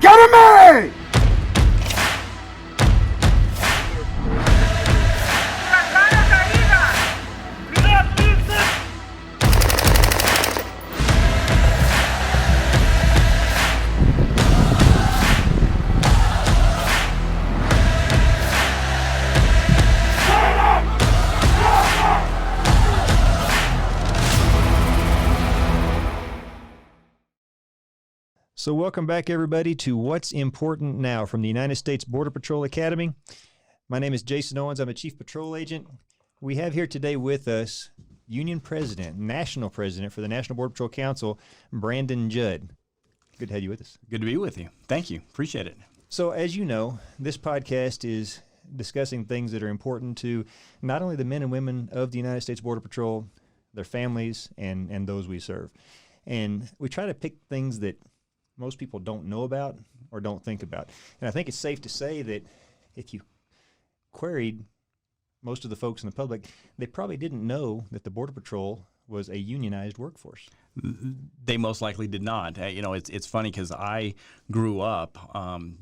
Counter me! So welcome back, everybody, to What's Important Now from the United States Border Patrol Academy. My name is Jason Owens. I'm a Chief Patrol Agent. We have here today with us Union President, National President for the National Border Patrol Council, Brandon Judd. Good to have you with us. Good to be with you. Thank you. Appreciate it. So as you know, this podcast is discussing things that are important to not only the men and women of the United States Border Patrol, their families, and those we serve. And we try to pick things that most people don't know about or don't think about. And I think it's safe to say that if you queried most of the folks in the public, they probably didn't know that the Border Patrol was a unionized workforce. They most likely did not. It's funny because I grew up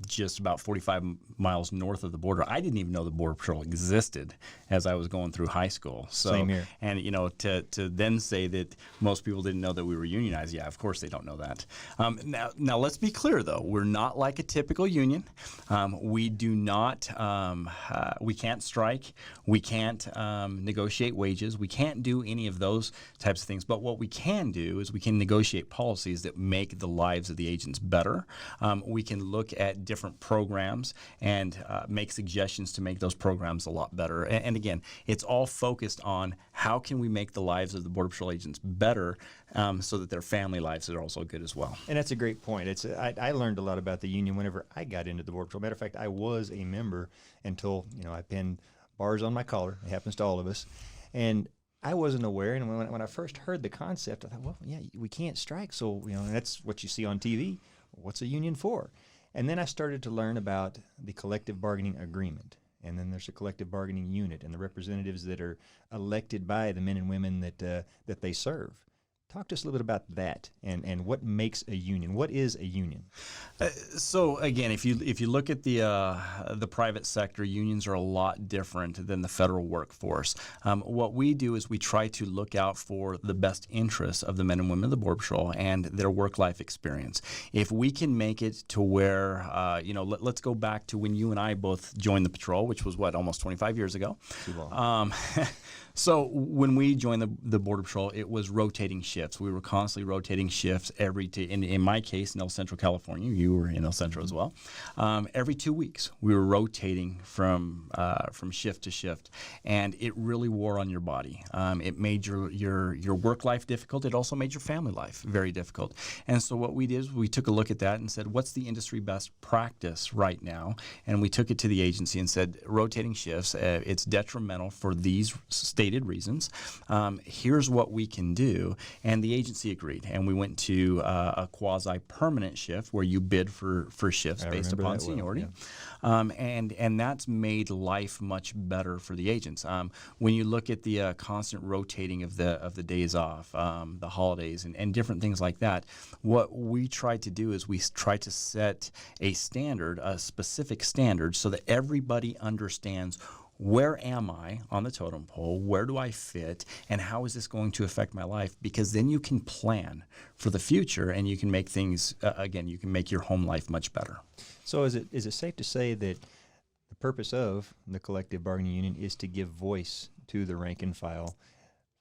just about 45 miles north of the border. I didn't even know the Border Patrol existed as I was going through high school. So, same here. And, to then say that most people didn't know that we were unionized, yeah, of course they don't know that. Now let's be clear, though. We're not like a typical union. We do not, we can't strike. We can't negotiate wages. We can't do any of those types of things. But what we can do is we can negotiate policies that make the lives of the agents better. We can look at different programs and make suggestions to make those programs a lot better. And again, it's all focused on how can we make the lives of the Border Patrol agents better so that their family lives are also good as well. And that's a great point. I learned a lot about the union whenever I got into the Border Patrol. Matter of fact, I was a member until I pinned bars on my collar. It happens to all of us. And I wasn't aware, and when I first heard the concept, I thought, well, yeah, we can't strike, so that's what you see on TV. What's a union for? And then I started to learn about the collective bargaining agreement, and then there's a collective bargaining unit and the representatives that are elected by the men and women that they serve. Talk to us a little bit about that and what makes a union. What is a union? So again, if you look at the private sector, unions are a lot different than the federal workforce. What we do is we try to look out for the best interests of the men and women of the Border Patrol and their work-life experience. If we can make it to where, let's go back to when you and I both joined the patrol, which was almost 25 years ago. Too long. So when we joined the Border Patrol, it was rotating shifts. We were constantly rotating shifts in my case, in El Centro, California. You were in El Centro as well. Every 2 weeks, we were rotating from shift to shift, and it really wore on your body. It made your work life difficult. It also made your family life very difficult. And so what we did is we took a look at that and said, what's the industry best practice right now? And we took it to the agency and said, rotating shifts, it's detrimental for these stated reasons. Here's what we can do. And the agency agreed. And we went to a quasi-permanent shift where you bid for shifts based upon seniority. Yeah. And that's made life much better for the agents. When you look at the constant rotating of the days off, the holidays, and different things like that, what we try to do is we try to set a standard, a specific standard, so that everybody understands where am I on the totem pole, where do I fit, and how is this going to affect my life? Because then you can plan for the future and you can make things, you can make your home life much better. So is it safe to say that the purpose of the collective bargaining union is to give voice to the rank and file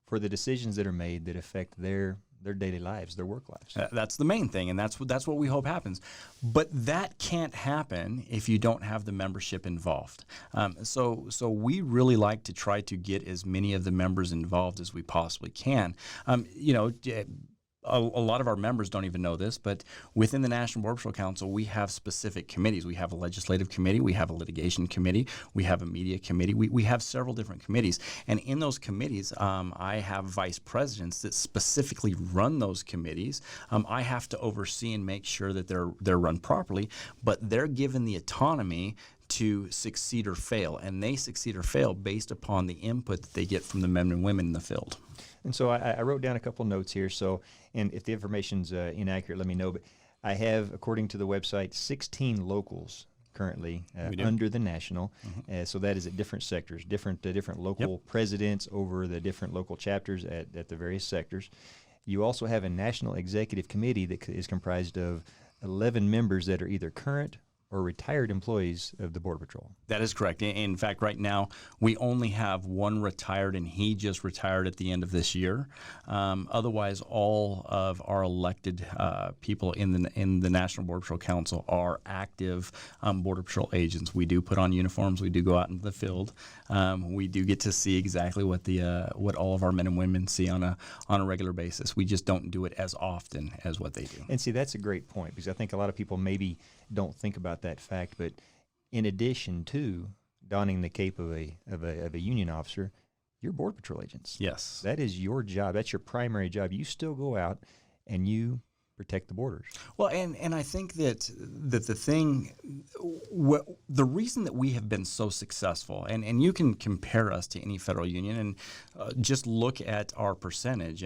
for the decisions that are made that affect their daily lives, their work lives? That's the main thing, and that's what we hope happens. But that can't happen if you don't have the membership involved. So we really like to try to get as many of the members involved as we possibly can. A lot of our members don't even know this, but within the National Border Patrol Council, we have specific committees. We have a legislative committee, we have a litigation committee, we have a media committee. We have several different committees. And in those committees, I have vice presidents that specifically run those committees. I have to oversee and make sure that they're run properly, but they're given the autonomy to succeed or fail, and they succeed or fail based upon the input that they get from the men and women in the field. And so I wrote down a couple notes here. So, and if the information's inaccurate, let me know. But I have, according to the website, 16 locals currently under the national. So that is at different sectors, different local presidents over the different local chapters at the various sectors. You also have a national executive committee that is comprised of 11 members that are either current or retired employees of the Border Patrol. That is correct. In fact, right now, we only have one retired, and he just retired at the end of this year. Otherwise, all of our elected people in the National Border Patrol Council are active Border Patrol agents. We do put on uniforms. We do go out into the field. We do get to see exactly what all of our men and women see on a regular basis. We just don't do it as often as what they do. And see, that's a great point, because I think a lot of people maybe don't think about that fact, but in addition to donning the cape of a union officer, you're Border Patrol agents. Yes. That is your job. That's your primary job. You still go out and you protect the borders. Well, and I think that the thing, the reason that we have been so successful, and you can compare us to any federal union, and just look at our percentage,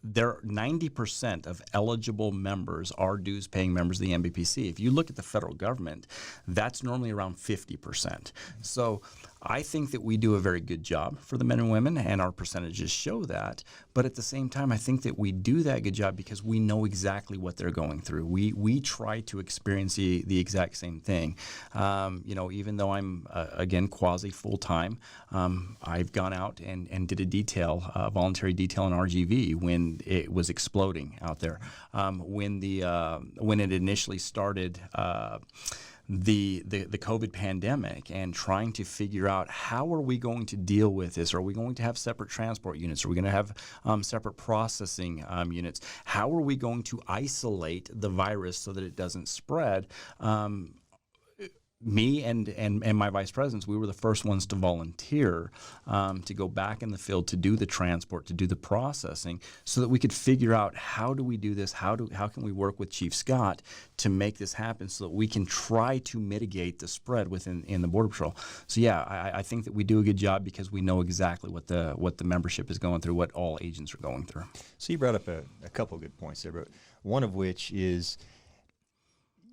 there 90% of eligible members are dues-paying members of the NBPC. If you look at the federal government, that's normally around 50%. So I think that we do a very good job for the men and women, and our percentages show that. But at the same time, I think that we do that good job because we know exactly what they're going through. We try to experience the exact same thing. Even though I'm, again, quasi full-time, I've gone out and did a voluntary detail in RGV when it was exploding out there. When it initially started, the COVID pandemic, and trying to figure out how are we going to deal with this? Are we going to have separate transport units? Are we going to have separate processing units? How are we going to isolate the virus so that it doesn't spread? Me and my vice presidents, we were the first ones to volunteer to go back in the field to do the transport, to do the processing, so that we could figure out how do we do this, how can we work with Chief Scott to make this happen so that we can try to mitigate the spread in the Border Patrol. So yeah, I think that we do a good job because we know exactly what the membership is going through, what all agents are going through. So you brought up a couple of good points there, but one of which is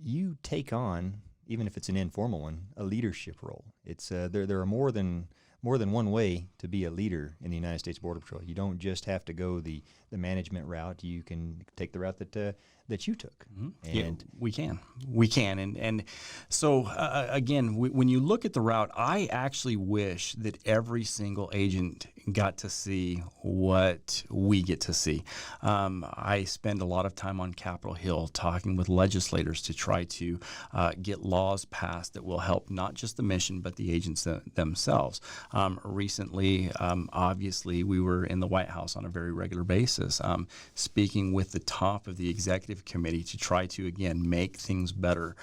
you take on, even if it's an informal one, a leadership role. It's there are more than one way to be a leader in the United States Border Patrol. You don't just have to go the management route. You can take the route that you took. Mm-hmm. And yeah, we can, and so again, when you look at the route, I actually wish that every single agent got to see what we get to see. I spend a lot of time on Capitol Hill talking with legislators to try to get laws passed that will help not just the mission but the agents themselves. Recently, obviously, we were in the White House on a very regular basis, speaking with the top of the executive committee to try to, again, make things better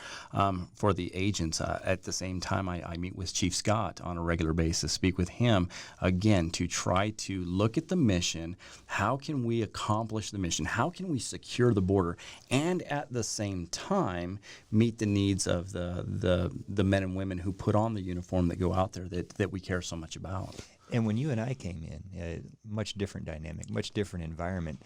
for the agents. At the same time, I meet with Chief Scott on a regular basis, speak with him, again, to try to look at the mission. How can we accomplish the mission? How can we secure the border? And at the same time, meet the needs of the men and women who put on the uniform that go out there that we care so much about. And when you and I came in, much different dynamic, much different environment.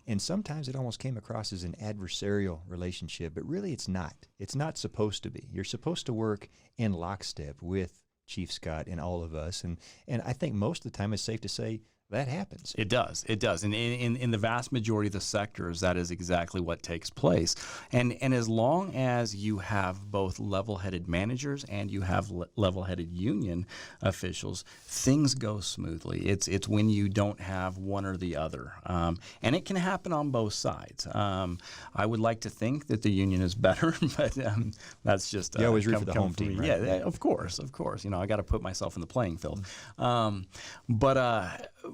And sometimes it almost came across as an adversarial relationship, but really it's not. It's not supposed to be. You're supposed to work in lockstep with Chief Scott and all of us. And I think most of the time it's safe to say that happens. It does. And in the vast majority of the sectors, that is exactly what takes place. And as long as you have both level-headed managers and you have level-headed union officials, things go smoothly. It's when you don't have one or the other. And it can happen on both sides. I would like to think that the union is better, but that's just you always root for the home team, right? Yeah, of course. I got to put myself in the playing field.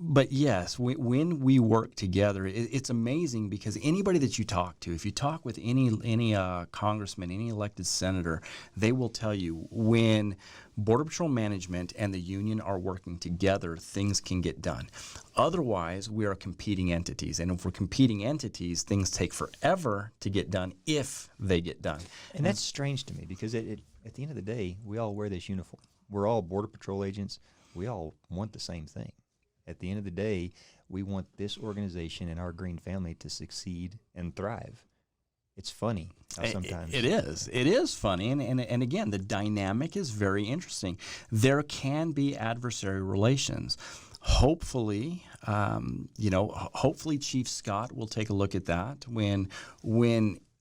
But yes, when we work together, it's amazing because anybody that you talk to, if you talk with any congressman, any elected senator, they will tell you when Border Patrol management and the union are working together, things can get done. Otherwise, we are competing entities. And if we're competing entities, things take forever to get done if they get done. And that's strange to me because at the end of the day, we all wear this uniform. We're all Border Patrol agents. We all want the same thing. At the end of the day, we want this organization and our green family to succeed and thrive. it's funny how sometimes It is. It is funny. And again, the dynamic is very interesting. There can be adversarial relations. Hopefully, hopefully Chief Scott will take a look at that when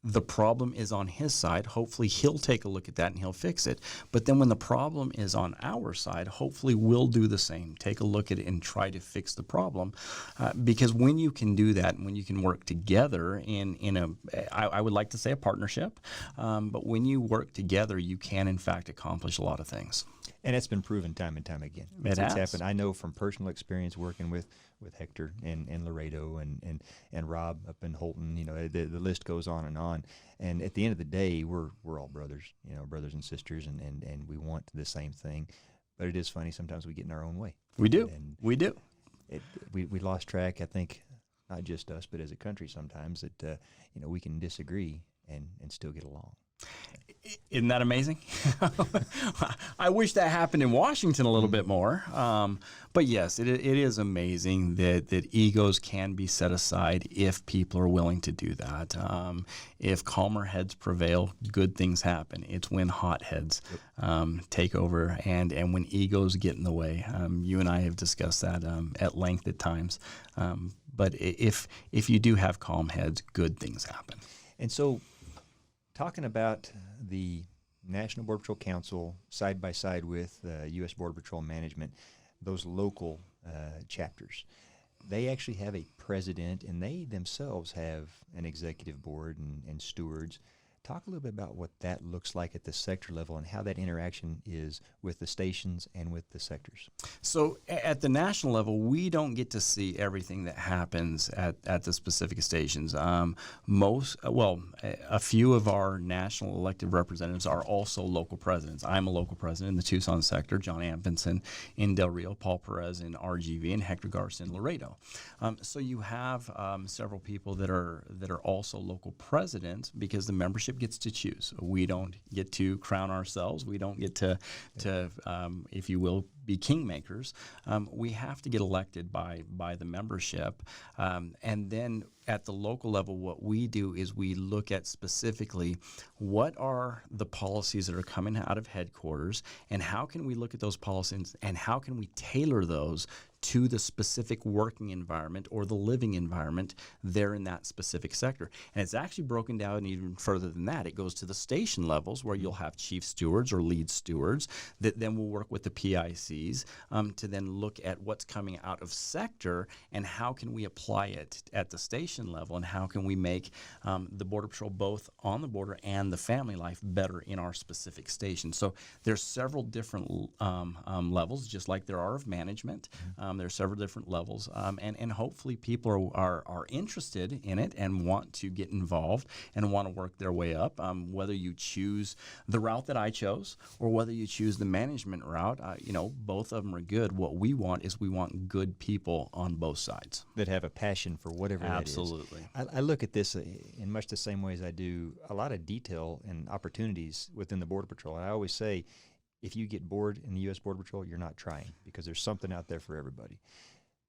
the problem is on his side. Hopefully he'll take a look at that and he'll fix it. But then when the problem is on our side, hopefully we'll do the same. Take a look at it and try to fix the problem. Because when you can do that and when you can work together I would like to say a partnership, but when you work together, you can in fact accomplish a lot of things. And it's been proven time and time again. It's happened. I know from personal experience working with Hector and Laredo and Rob up in Holton. The list goes on. And at the end of the day, we're all brothers, brothers and sisters, and we want the same thing. But it is funny sometimes we get in our own way. We do. We do. We lost track. I think not just us, but as a country sometimes that we can disagree and still get along. Isn't that amazing? I wish that happened in Washington a little bit more. But yes, it is amazing that egos can be set aside if people are willing to do that. If calmer heads prevail, good things happen. It's when hot heads take over and when egos get in the way. You and I have discussed that at length at times. But if you do have calm heads, good things happen. And so, talking about the National Border Patrol Council side by side with U.S. Border Patrol Management, those local chapters, they actually have a president, and they themselves have an executive board and stewards. Talk a little bit about what that looks like at the sector level and how that interaction is with the stations and with the sectors. So at the national level, we don't get to see everything that happens at the specific stations. A few of our national elected representatives are also local presidents. I'm a local president in the Tucson sector, John Amfinson in Del Rio, Paul Perez in RGV, and Hector Garcia in Laredo. So you have several people that are also local presidents because the membership gets to choose. We don't get to crown ourselves. We don't get to if you will, be kingmakers. We have to get elected by the membership. And then at the local level, what we do is we look at specifically what are the policies that are coming out of headquarters and how can we look at those policies and how can we tailor those to the specific working environment or the living environment there in that specific sector. And it's actually broken down even further than that. It goes to the station levels where you'll have chief stewards or lead stewards that then will work with the PICs to then look at what's coming out of sector and how can we apply it at the station level and how can we make the Border Patrol both on the border and the family life better in our specific station. So there's several different levels, just like there are of management. There's several different levels, and hopefully people are interested in it and want to get involved and want to work their way up. Whether you choose the route that I chose or whether you choose the management route, both of them are good. What we want is we want good people on both sides that have a passion for whatever that is. Absolutely. I look at this in much the same way as I do a lot of detail and opportunities within the Border Patrol. I always say, if you get bored in the U.S. Border Patrol, you're not trying because there's something out there for everybody.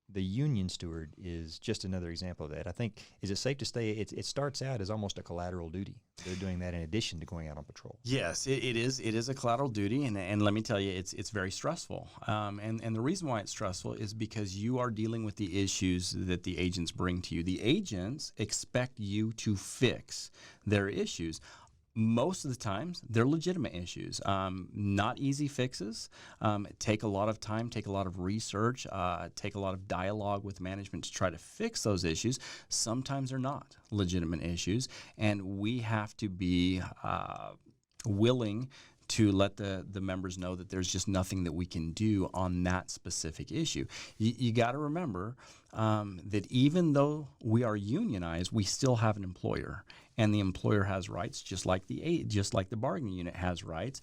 The union steward is just another example of that. I think, is it safe to say it starts out as almost a collateral duty? They're doing that in addition to going out on patrol. Yes, it is. It is a collateral duty, and let me tell you, it's very stressful. And the reason why it's stressful is because you are dealing with the issues that the agents bring to you. The agents expect you to fix their issues. Most of the times, they're legitimate issues, not easy fixes, take a lot of time, take a lot of research, take a lot of dialogue with management to try to fix those issues. Sometimes they're not legitimate issues, and we have to be willing to let the members know that there's just nothing that we can do on that specific issue. You got to remember that even though we are unionized, we still have an employer, and the employer has rights, just like the bargaining unit has rights.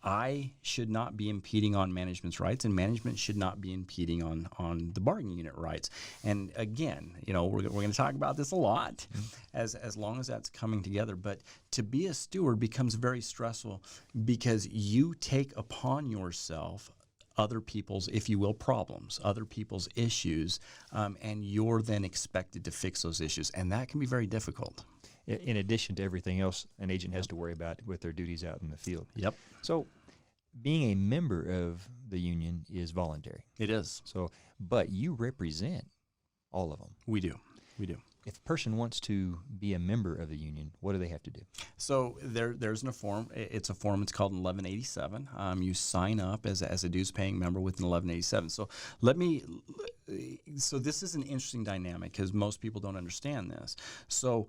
I should not be impeding on management's rights, and management should not be impeding on the bargaining unit rights. And again, we're going to talk about this a lot as long as that's coming together. But to be a steward becomes very stressful because you take upon yourself other people's, if you will, problems, other people's issues, and you're then expected to fix those issues. And that can be very difficult. in addition to everything else an agent has to worry about with their duties out in the field. Yep. So being a member of the union is voluntary. It is. So, but you represent all of them. We do. We do. If a person wants to be a member of the union, what do they have to do? So there's a form. It's a form. It's called an 1187. You sign up as a dues-paying member with an 1187. So So this is an interesting dynamic because most people don't understand this. So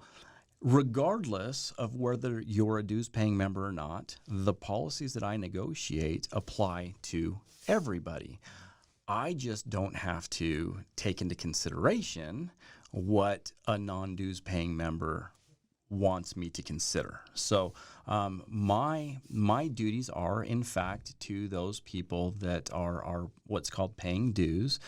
regardless of whether you're a dues-paying member or not, the policies that I negotiate apply to everybody. I just don't have to take into consideration what a non-dues paying member wants me to consider. So my duties are, in fact, to those people that are what's called paying dues,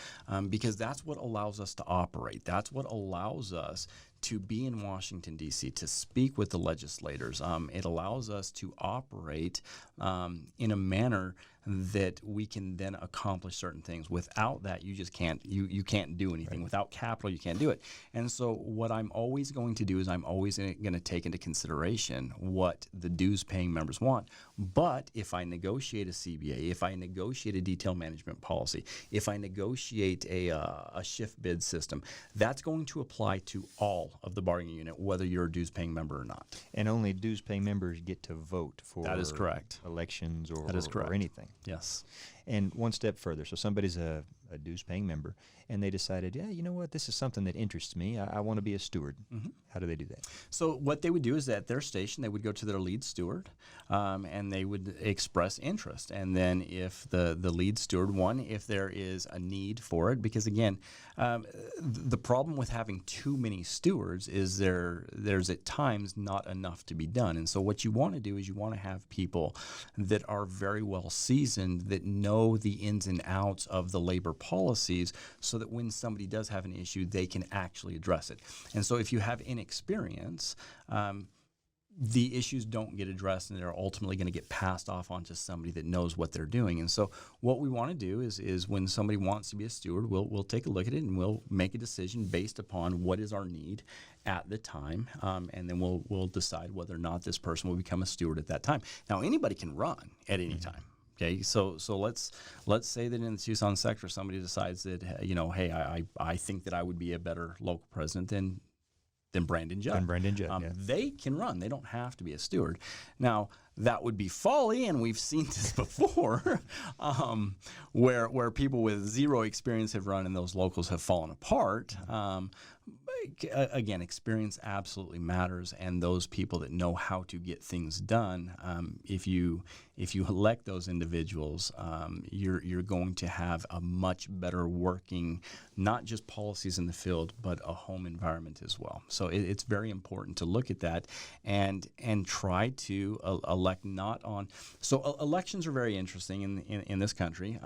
because that's what allows us to operate. That's what allows us to be in Washington, D.C., to speak with the legislators. It allows us to operate in a manner that we can then accomplish certain things. Without that, you just can't. You can't do anything. Right. Without capital, you can't do it. And so, what I'm always going to do is I'm always going to take into consideration what the dues-paying members want. But if I negotiate a CBA, if I negotiate a detail management policy, if I negotiate a shift bid system, that's going to apply to all of the bargaining unit, whether you're a dues-paying member or not. And only dues-paying members get to vote for that is correct. Elections or, that is correct. Or anything. Yes. And one step further, so somebody's a dues-paying member, and they decided, yeah, you know what, this is something that interests me. I want to be a steward. Mm-hmm. How do they do that? So what they would do is at their station, they would go to their lead steward, and they would express interest. And then if the lead steward, if there is a need for it, because again, the problem with having too many stewards is there's at times not enough to be done. And so what you want to do is you want to have people that are very well seasoned, that know the ins and outs of the labor policies, so that when somebody does have an issue, they can actually address it. And so if you have inexperience, the issues don't get addressed, and they're ultimately going to get passed off onto somebody that knows what they're doing. And so what we want to do is when somebody wants to be a steward, we'll take a look at it, and we'll make a decision based upon what is our need at the time, and then we'll decide whether or not this person will become a steward at that time. Now, anybody can run at any time. Okay, so let's say that in the Tucson sector, somebody decides that, hey, I think that I would be a better local president than Brandon Judd. Yeah. They can run. They don't have to be a steward. Now, that would be folly, and we've seen this before, where people with zero experience have run and those locals have fallen apart. Again, experience absolutely matters, and those people that know how to get things done, if you elect those individuals, you're going to have a much better working, not just policies in the field, but a home environment as well. So it's very important to look at that and try to elect not on. So elections are very interesting in this country.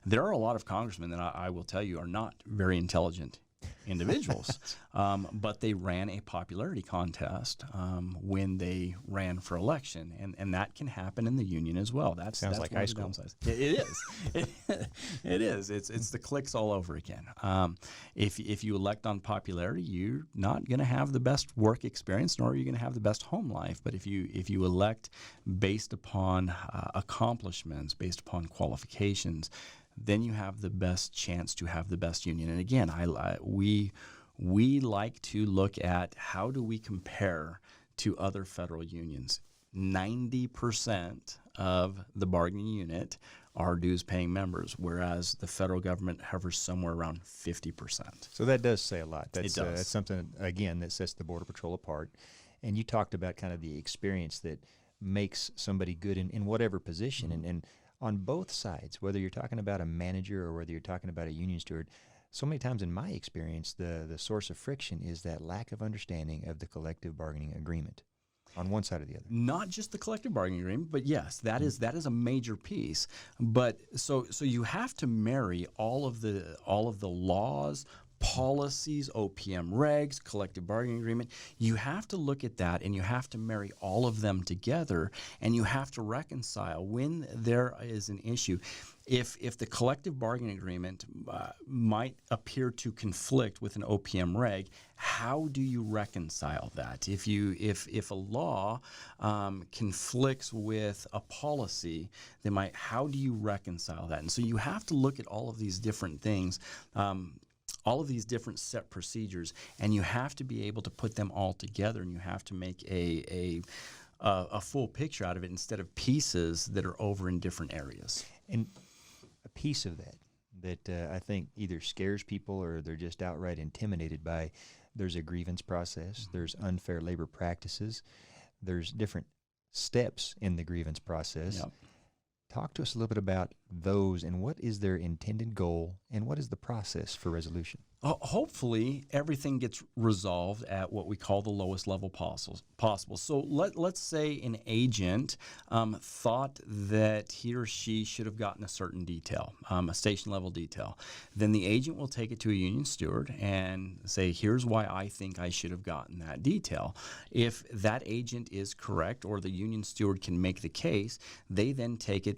There are a lot of congressmen that I will tell you are not very intelligent individuals, but they ran a popularity contest when they ran for election, and that can happen in the union as well. Sounds like high school. It is. It is. It's the cliques all over again. If you elect on popularity, you're not going to have the best work experience, nor are you going to have the best home life. But if you elect based upon accomplishments, based upon qualifications, then you have the best chance to have the best union. And again, we like to look at how do we compare to other federal unions. 90% of the bargaining unit are dues-paying members, whereas the federal government hovers somewhere around 50%. So that does say a lot. It does. That's something, again, that sets the Border Patrol apart. And you talked about kind of the experience that makes somebody good in whatever position. Mm-hmm. And on both sides, whether you're talking about a manager or whether you're talking about a union steward, so many times in my experience, the source of friction is that lack of understanding of the collective bargaining agreement on one side or the other. Not just the collective bargaining agreement, but yes, that is a major piece. But so you have to marry all of the laws, policies, OPM regs, collective bargaining agreement. You have to look at that and you have to marry all of them together, and you have to reconcile when there is an issue. If the collective bargaining agreement might appear to conflict with an OPM reg, how do you reconcile that? If a law conflicts with a policy, then how do you reconcile that? And so you have to look at all of these different things. All of these different set procedures, and you have to be able to put them all together, and you have to make a full picture out of it instead of pieces that are over in different areas. And a piece of that I think either scares people or they're just outright intimidated by, there's a grievance process, there's unfair labor practices, there's different steps in the grievance process. Yep. Talk to us a little bit about those and what is their intended goal and what is the process for resolution? Hopefully, everything gets resolved at what we call the lowest level possible. So let's say an agent thought that he or she should have gotten a certain detail, a station level detail. Then the agent will take it to a union steward and say, here's why I think I should have gotten that detail. If that agent is correct or the union steward can make the case, they then take it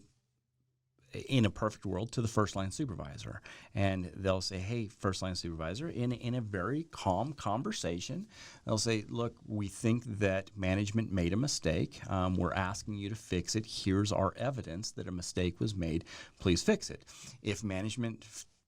in a perfect world to the first line supervisor, and they'll say, hey, first line supervisor, in a very calm conversation, they'll say, look, we think that management made a mistake. We're asking you to fix it. Here's our evidence that a mistake was made. Please fix it. If management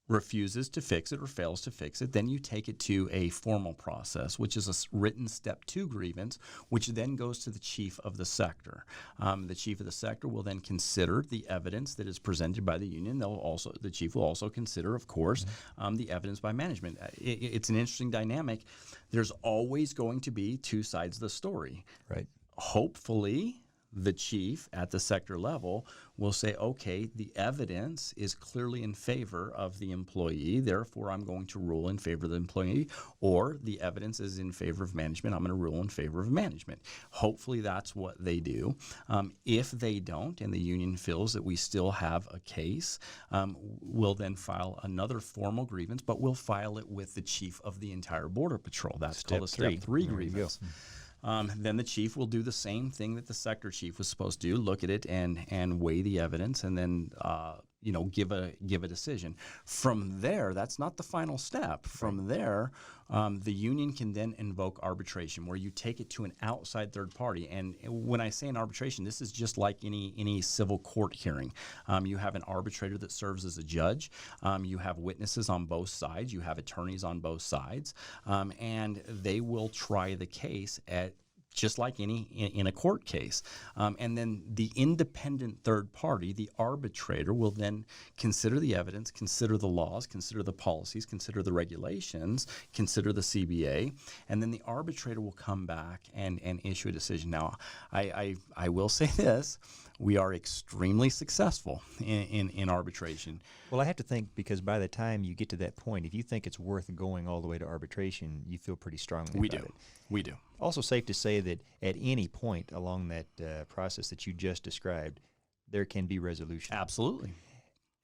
refuses to fix it or fails to fix it, then you take it to a formal process, which is a written step 2 grievance, which then goes to the chief of the sector. The chief of the sector will then consider the evidence that is presented by the union. The chief will also consider, of course, the evidence by management. It's an interesting dynamic. There's always going to be two sides of the story. Right. Hopefully, the chief at the sector level will say, okay, the evidence is clearly in favor of the employee, therefore I'm going to rule in favor of the employee, or the evidence is in favor of management, I'm going to rule in favor of management. Hopefully that's what they do. If they don't and the union feels that we still have a case, we'll then file another formal grievance, but we'll file it with the chief of the entire Border Patrol. That's called a step 3 grievance. Then the chief will do the same thing that the sector chief was supposed to do: look at it and weigh the evidence, and then give a decision. From there, that's not the final step. From there, the union can then invoke arbitration, where you take it to an outside third party. And when I say an arbitration, this is just like any civil court hearing. You have an arbitrator that serves as a judge. You have witnesses on both sides. You have attorneys on both sides, and they will try the case just like in a court case. And then the independent third party, the arbitrator, will then consider the evidence, consider the laws, consider the policies, consider the regulations, consider the CBA, and then the arbitrator will come back and issue a decision. Now, I will say this: we are extremely successful in arbitration. Well, I have to think, because by the time you get to that point, if you think it's worth going all the way to arbitration, you feel pretty strongly about it. We do. Also safe to say that at any point along that process that you just described, there can be resolution. Absolutely.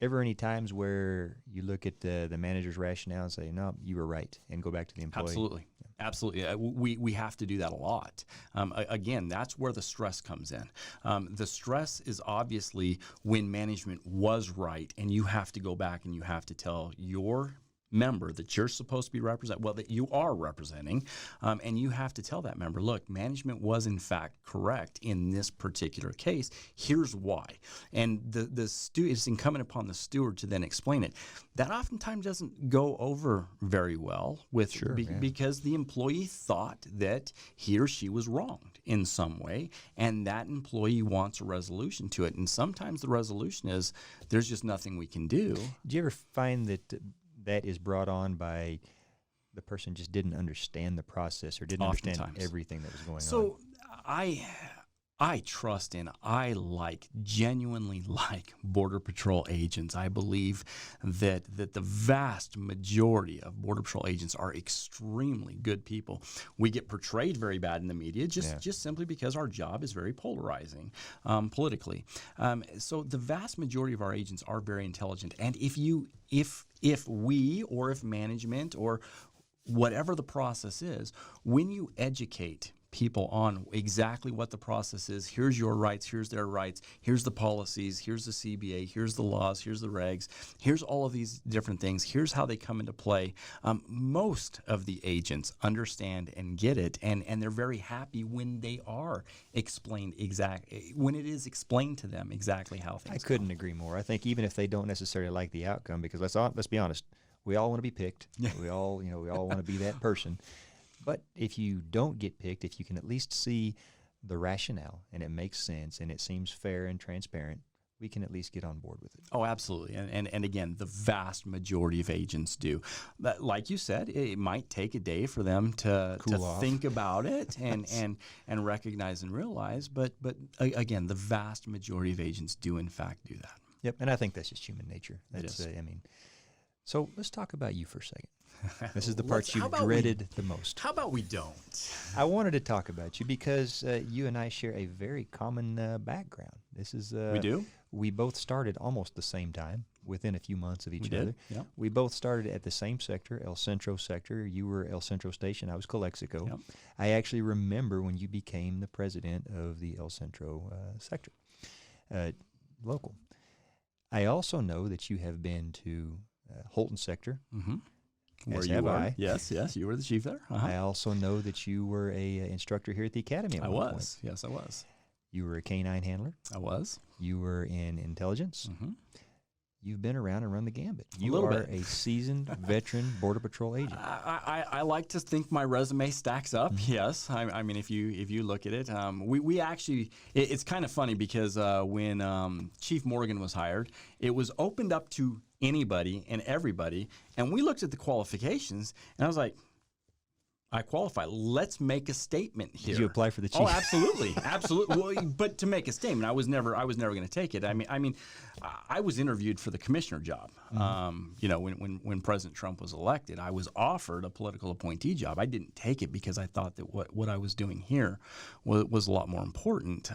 Ever any times where you look at the manager's rationale and say, no, you were right, and go back to the employee? Absolutely. Absolutely. We have to do that a lot. Again, that's where the stress comes in. The stress is obviously when management was right, and you have to go back and you have to tell your member that you're supposed to be that you are representing, and you have to tell that member, look, management was in fact correct in this particular case. Here's why. And it's incumbent upon the steward to then explain it. That oftentimes doesn't go over very well because the employee thought that he or she was wronged in some way, and that employee wants a resolution to it. And sometimes the resolution is there's just nothing we can do. Do you ever find that is brought on by the person just didn't understand the process or didn't understand everything that was going on? So I trust in, genuinely like Border Patrol agents. I believe that the vast majority of Border Patrol agents are extremely good people. We get portrayed very bad in the media just simply because our job is very polarizing politically. So the vast majority of our agents are very intelligent. And if we or if management or whatever the process is, when you educate people on exactly what the process is, here's your rights, here's their rights, here's the policies, here's the CBA, here's the laws, here's the regs, here's all of these different things, here's how they come into play. Most of the agents understand and get it, and they're very happy when they are explained when it is explained to them exactly how things I couldn't agree more. I think even if they don't necessarily like the outcome, because let's be honest, we all want to be picked. We all want to be that person. But if you don't get picked, if you can at least see the rationale and it makes sense and it seems fair and transparent, we can at least get on board with it. Oh, absolutely. And again, the vast majority of agents do. But like you said, it might take a day for them to think about it and recognize and realize. But again, the vast majority of agents do in fact do that. Yep, and I think that's just human nature. It is. So let's talk about you for a second. This is the part you dreaded the most. How about we don't? I wanted to talk about you because you and I share a very common background. This is we do. We both started almost the same time, within a few months of each other. Yep. We both started at the same sector, El Centro sector. You were El Centro Station. I was Calexico. Yep. I actually remember when you became the president of the El Centro sector, local. I also know that you have been to Holton sector. Mm-hmm. As have I. Yes, you were the chief there. Uh-huh. I also know that you were a instructor here at the academy. I was. Yes, I was. You were a canine handler. I was. You were in intelligence. Mm-hmm. You've been around and run the gambit. You are a seasoned veteran Border Patrol agent. I like to think my resume stacks up. Yes, I mean if you look at it, we actually it's kind of funny because when Chief Morgan was hired, it was opened up to anybody and everybody, and we looked at the qualifications, and I was like, I qualify. Let's make a statement here. Did you apply for the chief? Oh, absolutely, absolutely. Well, but to make a statement, I was never going to take it. I mean, I was interviewed for the commissioner job. Mm-hmm. When President Trump was elected, I was offered a political appointee job. I didn't take it because I thought that what I was doing here was a lot more important.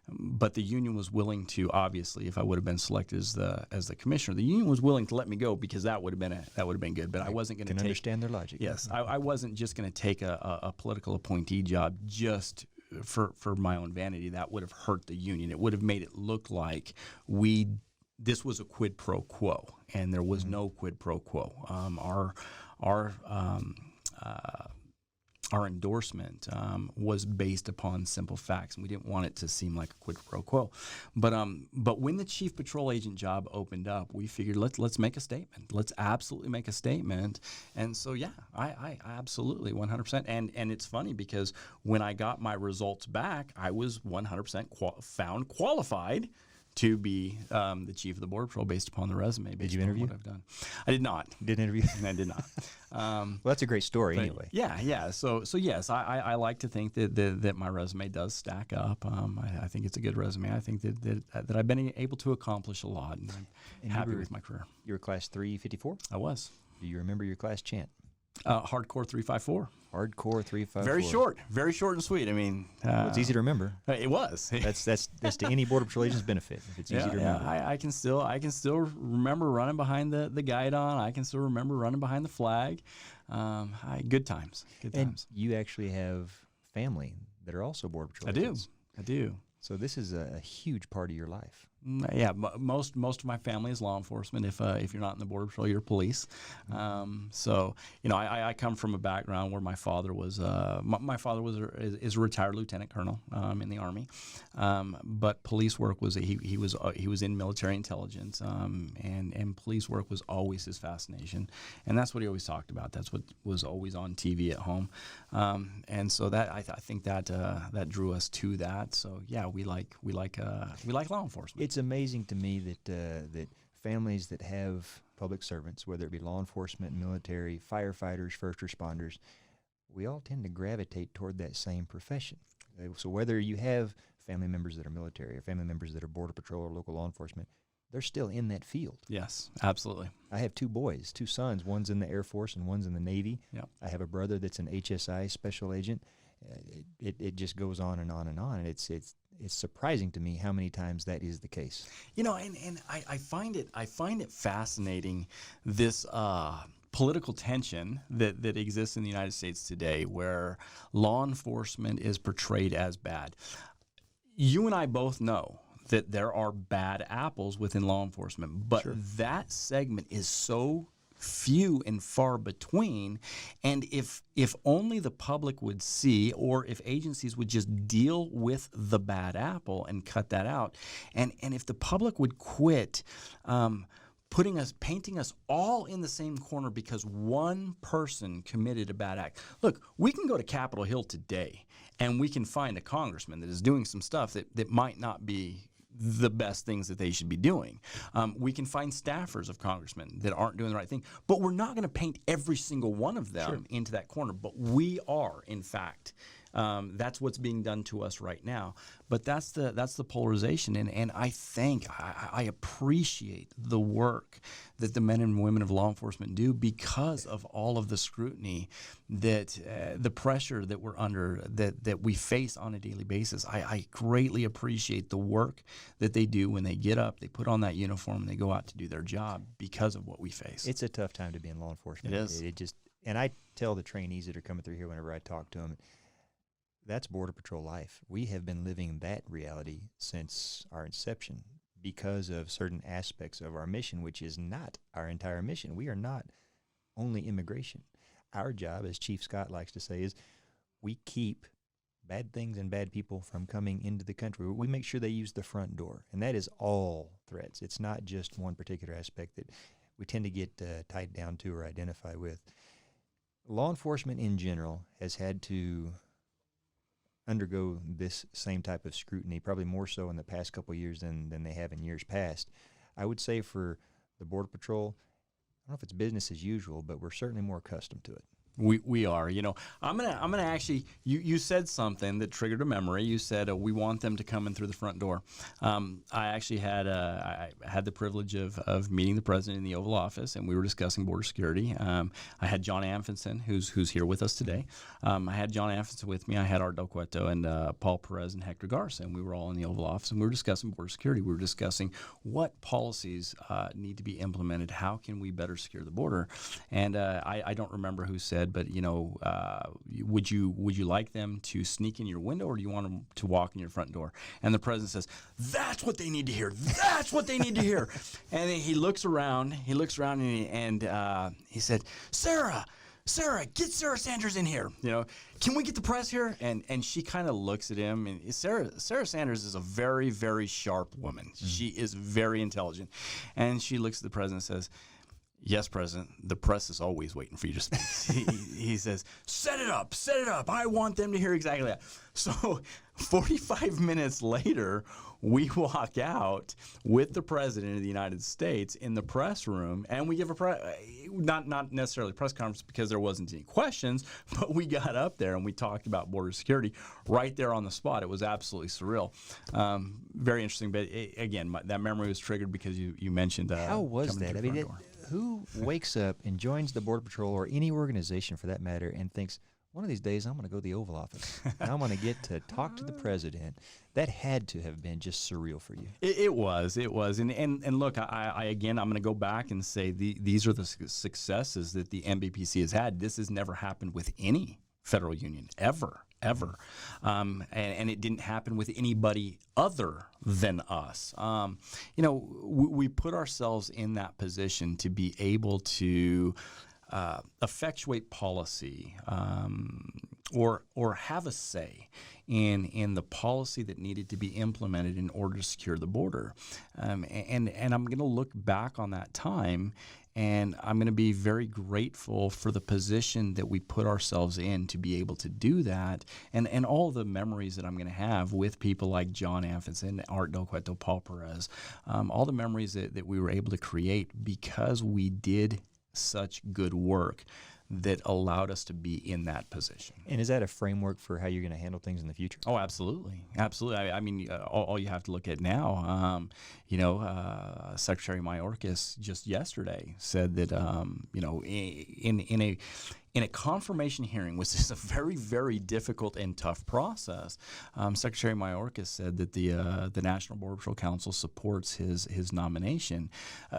But the union was willing to, obviously, if I would have been selected as the commissioner, the union was willing to let me go because that would have been good. But I wasn't going to understand their logic. Yes, I wasn't just going to take a political appointee job just for my own vanity. That would have hurt the union. It would have made it look like this was a quid pro quo, and there was no quid pro quo. Our endorsement was based upon simple facts, and we didn't want it to seem like a quid pro quo. But when the chief patrol agent job opened up, we figured let's make a statement. Let's absolutely make a statement. And so I absolutely 100%. And it's funny because when I got my results back, I was 100% found qualified to be the chief of the Border Patrol based upon the resume. Did you interview? What I've done. I did not. Didn't interview? I did not. Well, that's a great story anyway. Yeah. So yes, I like to think that my resume does stack up. I think it's a good resume. I think that I've been able to accomplish a lot, and I'm happy with my career. You were class 354? I was. Do you remember your class chant? Hardcore 354. Hardcore 354. Very short and sweet. I mean, well, it's easy to remember. It was. That's to any Border Patrol agent's benefit. If it's easy to remember. I can still remember running behind the guidon. I can still remember running behind the flag. Good times. And you actually have family that are also Border Patrol agents. I do. So this is a huge part of your life. Yeah, most of my family is law enforcement. If you're not in the Border Patrol, you're police. So I come from a background where my father was is a retired lieutenant colonel in the Army, but police work was he was in military intelligence, and police work was always his fascination, and that's what he always talked about. That's what was always on TV at home, and so that I think that drew us to that. So yeah, we like law enforcement. It's amazing to me that families that have public servants, whether it be law enforcement, military, firefighters, first responders, we all tend to gravitate toward that same profession. So whether you have family members that are military or family members that are Border Patrol or local law enforcement, they're still in that field. Yes, absolutely. I have two boys, two sons. One's in the Air Force and one's in the Navy. Yep. I have a brother that's an HSI special agent. It just goes on and on and on. And it's surprising to me how many times that is the case. You know, and I find it fascinating, this political tension that exists in the United States today, where law enforcement is portrayed as bad. You and I both know that there are bad apples within law enforcement, but Sure. that segment is so few and far between. And if only the public would see, or if agencies would just deal with the bad apple and cut that out, and if the public would quit painting us all in the same corner because one person committed a bad act. Look, we can go to Capitol Hill today and we can find a congressman that is doing some stuff that might not be the best things that they should be doing. We can find staffers of congressmen that aren't doing the right thing, but we're not going to paint every single one of them into that corner. But we are, in fact. That's what's being done to us right now. But that's the polarization, and I appreciate the work that the men and women of law enforcement do because of all of the scrutiny that the pressure that we're under, that we face on a daily basis. I greatly appreciate the work that they do when they get up, they put on that uniform, and they go out to do their job because of what we face. It's a tough time to be in law enforcement. It is. And I tell the trainees that are coming through here whenever I talk to them, that's Border Patrol life. We have been living that reality since our inception because of certain aspects of our mission, which is not our entire mission. We are not only immigration. Our job, as Chief Scott likes to say, is we keep bad things and bad people from coming into the country. We make sure they use the front door, and that is all threats. It's not just one particular aspect that we tend to get tied down to or identify with. Law enforcement in general has had to undergo this same type of scrutiny, probably more so in the past couple of years than they have in years past. I would say for the Border Patrol, I don't know if it's business as usual, but we're certainly more accustomed to it. We are. You know, I'm gonna actually. You said something that triggered a memory. You said we want them to come in through the front door. I actually had I had the privilege of meeting the president in the Oval Office, and we were discussing border security. I had John Anfinson, who's here with us today. I had John Anfinson with me. I had Art Del Cueto and Paul Perez and Hector Garza, and we were all in the Oval Office, and we were discussing border security. We were discussing what policies need to be implemented. How can we better secure the border? And I don't remember who said, but you know, would you like them to sneak in your window, or do you want them to walk in your front door? And the president says, "That's what they need to hear. That's what they need to hear." And then he looks around. And he said, Sarah, get Sarah Sanders in here. You know, can we get the press here? And she kind of looks at him. And Sarah Sanders is a very, very sharp woman. Mm-hmm. She is very intelligent. And she looks at the president and says, "Yes, President, the press is always waiting for you to speak." He says, set it up. I want them to hear exactly that. So 45 minutes later, we walk out with the President of the United States in the press room, and we give not necessarily a press conference because there wasn't any questions, but we got up there and we talked about border security right there on the spot. It was absolutely surreal. Very interesting, but again, that memory was triggered because you mentioned how was that? I mean, who wakes up and joins the Border Patrol or any organization for that matter and thinks, one of these days I'm going to go to the Oval Office and I'm going to get to talk to the president? That had to have been just surreal for you. It was. And look, I'm going to go back and say these are the successes that the MBPC has had. This has never happened with any federal union, ever. And it didn't happen with anybody other than us. You know, we put ourselves in that position to be able to effectuate policy or have a say in the policy that needed to be implemented in order to secure the border. And I'm going to look back on that time, and I'm going to be very grateful for the position that we put ourselves in to be able to do that, and all the memories that I'm going to have with people like John Anfinson, Art Del Cueto, Paul Perez, all the memories that we were able to create because we did such good work. that allowed us to be in that position. And is that a framework for how you're going to handle things in the future? Oh, absolutely, absolutely. I mean, all you have to look at now, Secretary Mayorkas just yesterday said that, in a confirmation hearing, which is a very, very difficult and tough process, Secretary Mayorkas said that the National Border Patrol Council supports his nomination.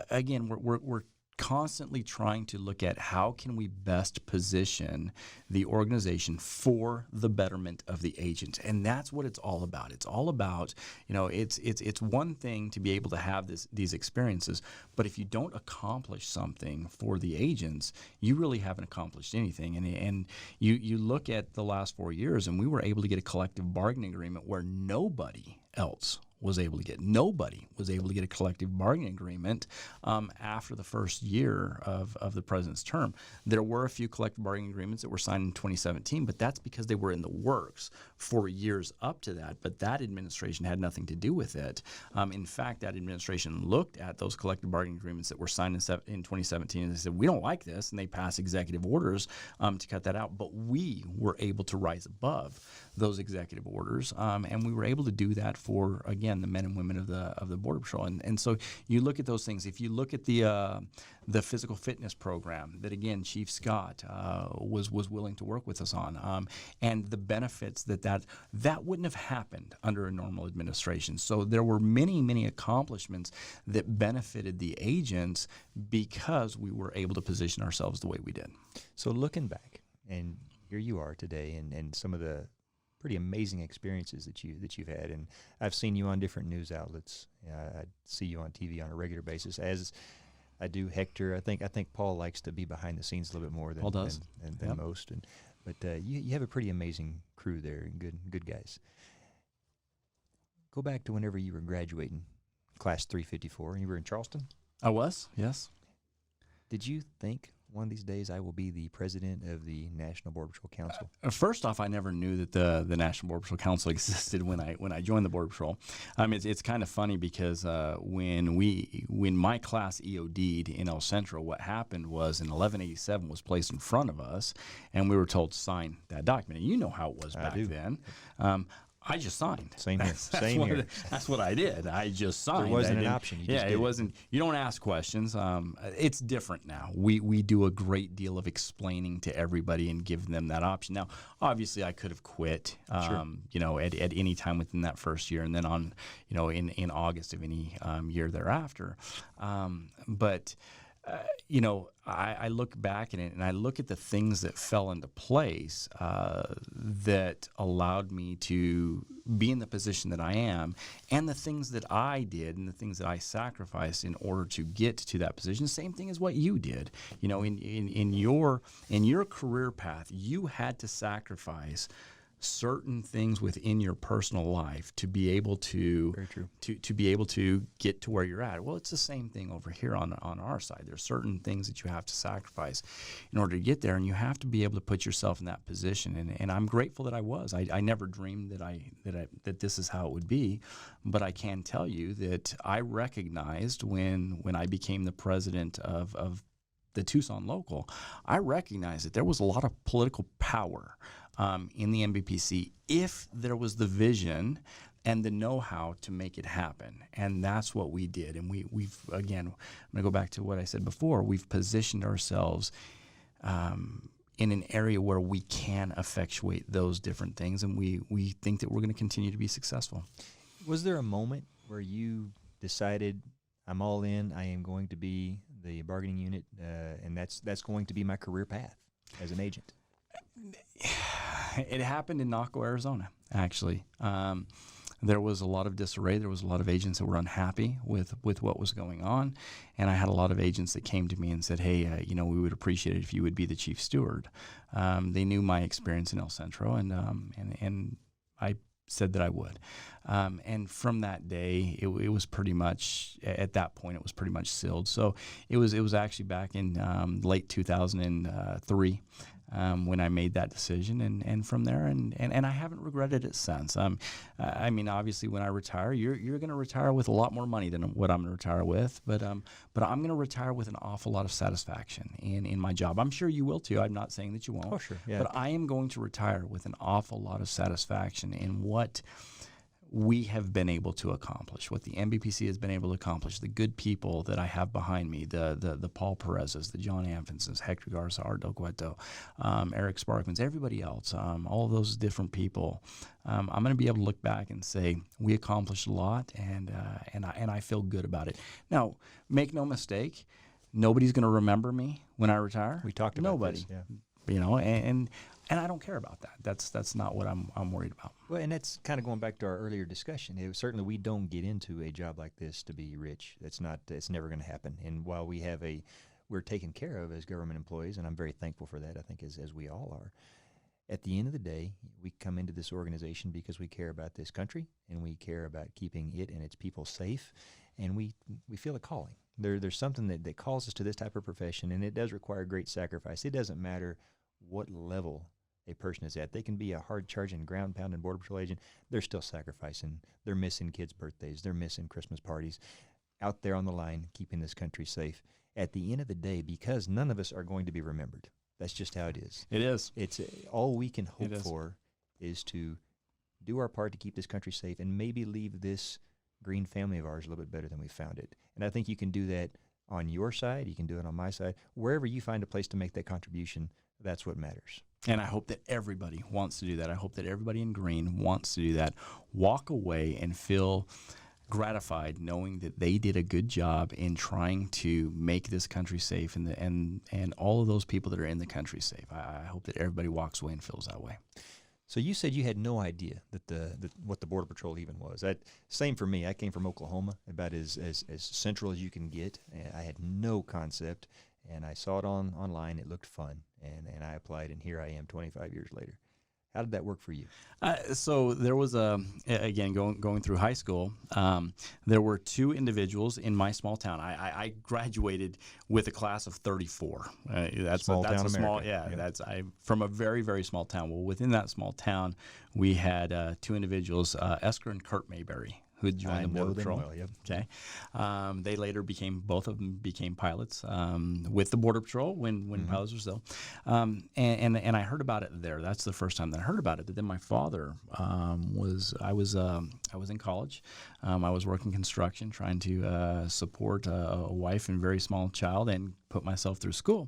Again, we're constantly trying to look at how can we best position the organization for the betterment of the agent, and that's what it's all about. It's all about, it's one thing to be able to have these experiences, but if you don't accomplish something for the agents, you really haven't accomplished anything. And you look at the last 4 years, and we were able to get a collective bargaining agreement where nobody else was able to get. Nobody was able to get a collective bargaining agreement after the first year of the president's term. There were a few collective bargaining agreements that were signed in 2017, but that's because they were in the works for years up to that. But that administration had nothing to do with it. In fact, that administration looked at those collective bargaining agreements that were signed in 2017 and they said, we don't like this, and they passed executive orders to cut that out. But we were able to rise above those executive orders, and we were able to do that for, again, the men and women of the Border Patrol. And so you look at those things. If you look at the physical fitness program that, again, Chief Scott was willing to work with us on, and the benefits that wouldn't have happened under a normal administration. So there were many, many accomplishments that benefited the agents because we were able to position ourselves the way we did. So looking back, and here you are today, and some of the pretty amazing experiences that you've had, and I've seen you on different news outlets. I see you on TV on a regular basis, as I do Hector. I think Paul likes to be behind the scenes a little bit more than Yep. most. But you have a pretty amazing crew there, and good guys. Go back to whenever you were graduating, class 354, and you were in Charleston. I was, yes. Did you think one of these days I will be the president of the National Border Patrol Council? First off, I never knew that the National Border Patrol Council existed when I joined the Border Patrol. It's kind of funny because when my class EOD'd in El Centro, what happened was an 1187 was placed in front of us, and we were told to sign that document. And you know how it was back then. I just signed. Same here. That's what I did. I just signed. There wasn't an option. It wasn't. You don't ask questions. It's different now. We do a great deal of explaining to everybody and giving them that option. Now, obviously, I could have quit. Sure. At any time within that first year, and then on, in August of any year thereafter. I look back at it and I look at the things that fell into place that allowed me to be in the position that I am, and the things that I did and the things that I sacrificed in order to get to that position. Same thing as what you did. In your career path, you had to sacrifice certain things within your personal life to be able to be able to get to where you're at. Well, it's the same thing over here on our side. There's certain things that you have to sacrifice in order to get there, and you have to be able to put yourself in that position. And I'm grateful that I was. I never dreamed that this is how it would be, but I can tell you that I recognized when I became the president of the Tucson local, I recognized that there was a lot of political power in the MBPC if there was the vision and the know-how to make it happen. And that's what we did. And we've, again, I'm going to go back to what I said before, we've positioned ourselves in an area where we can effectuate those different things, and we think that we're going to continue to be successful. Was there a moment where you decided, I'm all in, I am going to be the bargaining unit, and that's going to be my career path as an agent? It happened in Naco, Arizona, actually. There was a lot of disarray. There was a lot of agents that were unhappy with what was going on. And I had a lot of agents that came to me and said, hey, we would appreciate it if you would be the chief steward. They knew my experience in El Centro, and I said that I would. And from that day, it was pretty much, at that point, it was pretty much sealed. So it was actually back in late 2003 when I made that decision, and from there, and I haven't regretted it since. I mean, obviously, when I retire, you're going to retire with a lot more money than what I'm going to retire with, but I'm going to retire with an awful lot of satisfaction in my job. I'm sure you will too. I'm not saying that you won't. Oh, sure. Yeah. But I am going to retire with an awful lot of satisfaction in what we have been able to accomplish, what the MBPC has been able to accomplish, the good people that I have behind me, the Paul Perez's, the John Amphonsons, Hector Garza, Art Del Cueto, Eric Sparkmans, everybody else, all of those different people. I'm going to be able to look back and say we accomplished a lot, and I feel good about it. Now, make no mistake, nobody's going to remember me when I retire. We talked about nobody. this, yeah. You know, and I don't care about that. That's not what I'm worried about. Well, and that's kind of going back to our earlier discussion. Certainly, we don't get into a job like this to be rich. It's never going to happen. And while we're taken care of as government employees, and I'm very thankful for that, I think as we all are. At the end of the day, we come into this organization because we care about this country, and we care about keeping it and its people safe, and we feel a calling. There's something that calls us to this type of profession, and it does require great sacrifice. It doesn't matter what level a person is at. They can be a hard-charging, ground-pounding Border Patrol agent. They're still sacrificing. They're missing kids' birthdays. They're missing Christmas parties, out there on the line, keeping this country safe. At the end of the day, because none of us are going to be remembered. That's just how it is. It is. It's all we can hope for is to do our part to keep this country safe and maybe leave this green family of ours a little bit better than we found it. And I think you can do that on your side. You can do it on my side. Wherever you find a place to make that contribution, that's what matters. And I hope that everybody wants to do that. I hope that everybody in green wants to do that. Walk away and feel gratified knowing that they did a good job in trying to make this country safe and all of those people that are in the country safe. I hope that everybody walks away and feels that way. So you said you had no idea that what the Border Patrol even was. Same for me. I came from Oklahoma, about as central as you can get. I had no concept, and I saw it online. It looked fun, and I applied, and here I am 25 years later. How did that work for you? So there was again, going through high school, there were two individuals in my small town. I graduated with a class of 34. That's small a town small, America. That's from a very, very small town. Well, within that small town, we had two individuals, Esker and Kurt Mayberry, who had joined the Border Patrol. Well, yep. Okay, they later both of them became pilots with the Border Patrol when pilots were still, and I heard about it there. That's the first time that I heard about it. But then my father I was in college. I was working construction, trying to support a wife and very small child, and put myself through school.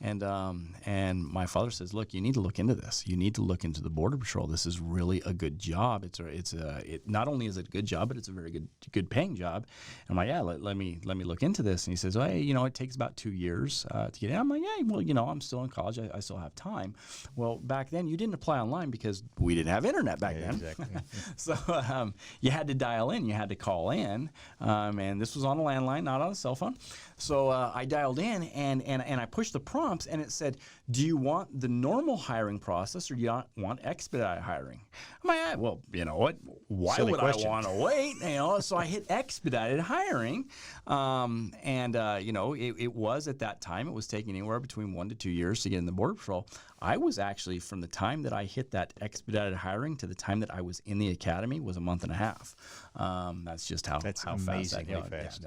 And my father says, look, you need to look into this. You need to look into the Border Patrol. This is really a good job. It not only is it a good job, but it's a very good paying job. And I'm like, yeah, let me look into this. And he says, well, hey, it takes about 2 years to get in. I'm like, yeah, well, I'm still in college. I still have time. Well, back then you didn't apply online because we didn't have internet back then. Exactly. So you had to dial in. You had to call in. And this was on a landline, not on a cell phone. So I dialed in and I pushed the prompt. And it said, do you want the normal hiring process or do you want expedited hiring? I'm like, well, you know what? Why Silly would question. I want to wait? So I hit expedited hiring. It was at that time, it was taking anywhere between 1 to 2 years to get in the Border Patrol. I was actually, from the time that I hit that expedited hiring to the time that I was in the academy, was a month and a half. That's just how fast that goes. Fast.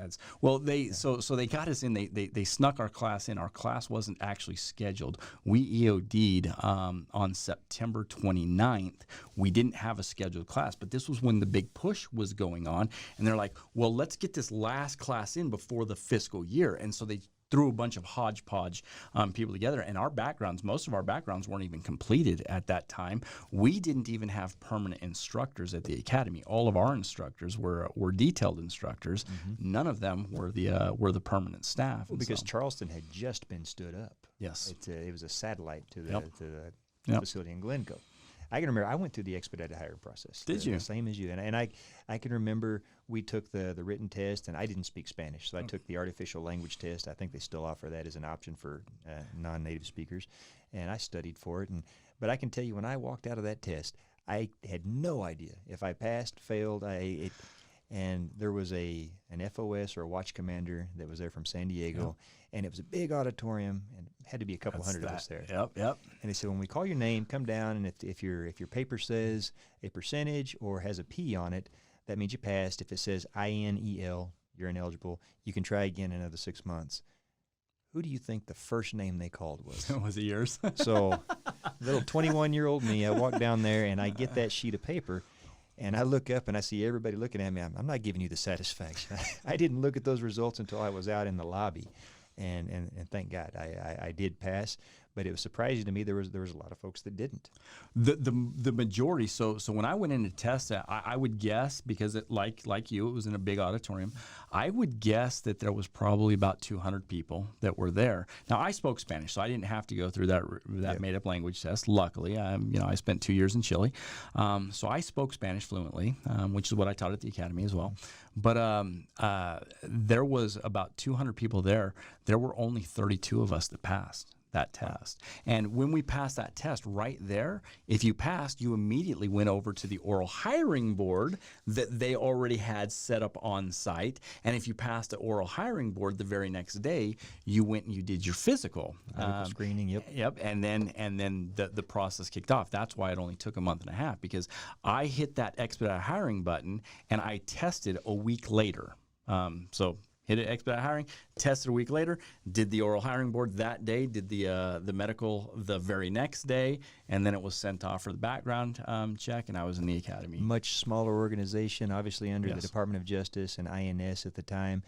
So they got us in. They snuck our class in. Our class wasn't actually scheduled. We EOD'd on September 29th. We didn't have a scheduled class, but this was when the big push was going on. And they're like, well, let's get this last class in before the fiscal year. And so they threw a bunch of hodgepodge people together, and most of our backgrounds weren't even completed at that time. We didn't even have permanent instructors at the academy. All of our instructors were detailed instructors. Mm-hmm. None of them were the permanent staff. Well, because Charleston had just been stood up. Yes, it was a satellite to the facility in Glencoe. I can remember I went through the expedited hiring process. Did you? The same as you. And I can remember we took the written test, and I didn't speak Spanish, so I took the artificial language test. I think they still offer that as an option for non-native speakers, and I studied for it. But I can tell you, when I walked out of that test, I had no idea if I passed, failed. and there was an FOS or a watch commander that was there from San Diego, and it was a big auditorium, and had to be a couple hundred of us there. Yep. And they said, when we call your name, come down, and if your paper says a percentage or has a P on it, that means you passed. If it says INEL, you're ineligible. You can try again in another 6 months. Who do you think the first name they called was? Was it yours? So, little 21-year-old me, I walk down there, and I get that sheet of paper, and I look up, and I see everybody looking at me. I'm not giving you the satisfaction. I didn't look at those results until I was out in the lobby, and thank God I did pass. But it was surprising to me there was a lot of folks that didn't. The majority. So when I went in to test that, I would guess, because it like you, it was in a big auditorium. I would guess that there was probably about 200 people that were there. Now I spoke Spanish, so I didn't have to go through that made up language test. Luckily, I spent 2 years in Chile, so I spoke Spanish fluently, which is what I taught at the academy as well. But there was about 200 people there. There were only 32 of us that passed that test. And when we passed that test right there, if you passed, you immediately went over to the oral hiring board that they already had set up on site. And if you passed the oral hiring board the very next day, you went and you did your physical. Screening, yep. Yep, and then the process kicked off. That's why it only took a month and a half, because I hit that expedite hiring button and I tested a week later. So hit it, expedite hiring, tested a week later, did the oral hiring board that day, did the medical the very next day, and then it was sent off for the background check, and I was in the academy. Much smaller organization, obviously under the Department of Justice and INS at the time.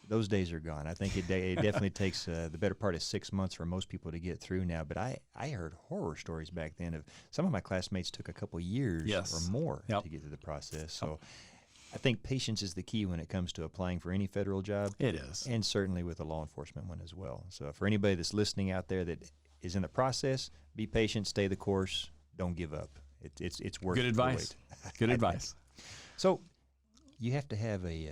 Those days are gone. I think it definitely takes the better part of 6 months for most people to get through now. But I heard horror stories back then of some of my classmates took a couple years or more to get through the process. So I think patience is the key when it comes to applying for any federal job. It is. And certainly with a law enforcement one as well. So for anybody that's listening out there that is in the process, be patient, stay the course, don't give up. It's worth it. Good advice. Good advice. So you have to have a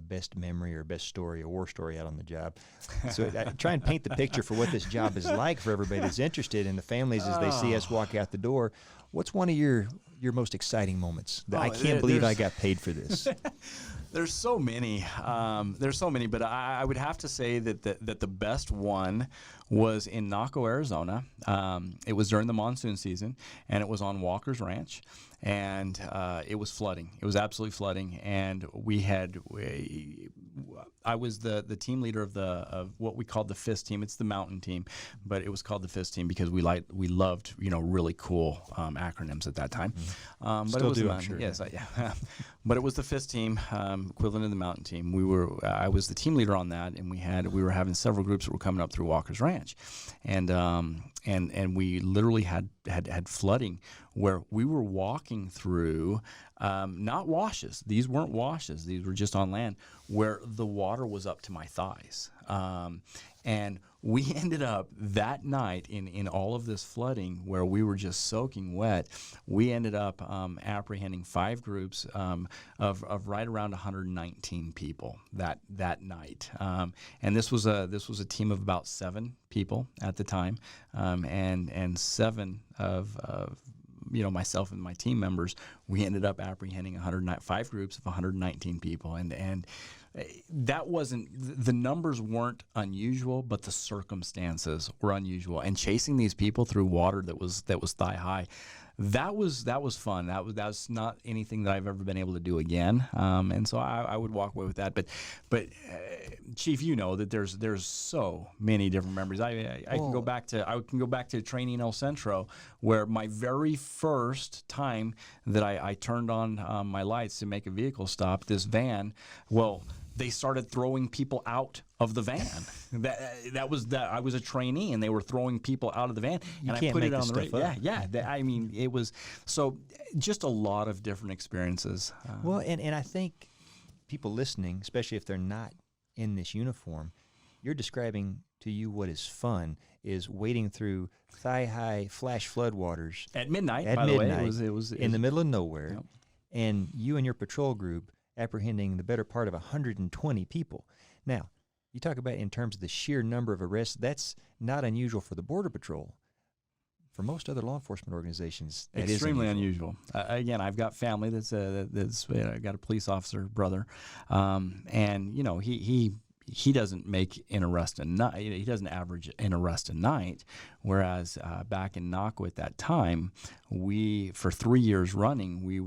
best memory or best story, a war story out on the job. So try and paint the picture for what this job is like for everybody that's interested, and the families as they see us walk out the door. What's one of your most exciting moments? I can't believe I got paid for this. There's so many. But I would have to say that the best one was in Naco, Arizona. It was during the monsoon season, and it was on Walker's Ranch, and it was flooding. It was absolutely flooding, and I was the team leader of what we called the FIST team. It's the mountain team, but it was called the FIST team because we loved really cool acronyms at that time. But Still it was do, the I'm mountain, sure. yes, yeah. But it was the FIST team, equivalent of the mountain team. I was the team leader on that, and we were having several groups that were coming up through Walker's Ranch, and we literally had flooding where we were walking through, not washes. These weren't washes. These were just on land where the water was up to my thighs. And we ended up that night in all of this flooding where we were just soaking wet. We ended up apprehending 5 groups of right around 119 people that night. And this was a team of about 7 people at the time, and 7 of myself and my team members. We ended up apprehending 5 groups of 119 people, and that wasn't, the numbers weren't unusual, but the circumstances were unusual. And chasing these people through water that was thigh high, that was fun. That was not anything that I've ever been able to do again. And so I would walk away with that. But Chief, that there's so many different memories. I can go back to training El Centro, where my very first time that I turned on my lights to make a vehicle stop, this van, they started throwing people out of the van. That was I was a trainee, and they were throwing people out of the van, and I put it on the radio. Yeah. It was so just a lot of different experiences. And I think people listening, especially if they're not in this uniform, you're describing to you what is fun is wading through thigh-high flash floodwaters at midnight. By the way, it was in the middle of nowhere, yep. And you and your patrol group apprehending the better part of 120 people. Now, you talk about in terms of the sheer number of arrests, that's not unusual for the Border Patrol. For most other law enforcement organizations, that is Extremely unusual. Again, I've got family that's got a police officer brother, and you know he doesn't make an arrest a night. He doesn't average an arrest a night. Whereas back in Naco at that time, for 3 years running, we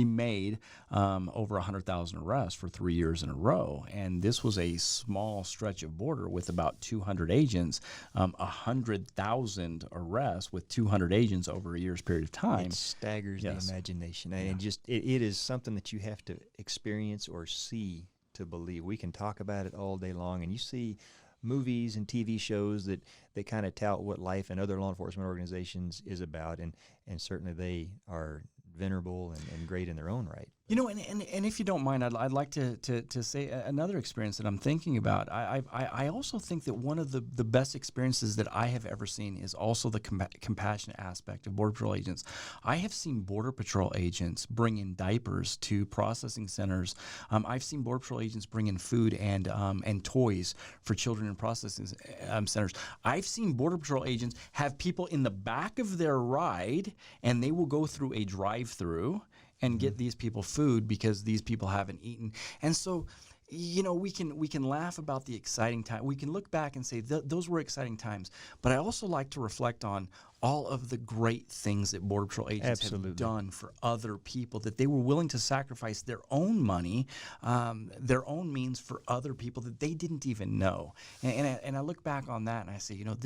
made over 100,000 arrests for 3 years in a row. And this was a small stretch of border with about 200 agents, 100,000 arrests with 200 agents over a year's period of time. It staggers Yes. the imagination. And it is something that you have to experience or see to believe. We can talk about it all day long, and you see movies and TV shows that kind of tout what life in other law enforcement organizations is about, and certainly they are venerable and great in their own right. You know, and if you don't mind, I'd like to say another experience that I'm thinking about. I also think that one of the best experiences that I have ever seen is also the compassionate aspect of Border Patrol agents. I have seen Border Patrol agents bring in diapers to processing centers. I've seen Border Patrol agents bring in food and toys for children in processing centers. I've seen Border Patrol agents have people in the back of their ride, and they will go through a drive-through and get these people food because these people haven't eaten. And so, you know, we can laugh about the exciting time. We can look back and say those were exciting times. But I also like to reflect on all of the great things that Border Patrol agents have done for other people, that they were willing to sacrifice their own money, their own means for other people that they didn't even know. And I look back on that and I say, you know,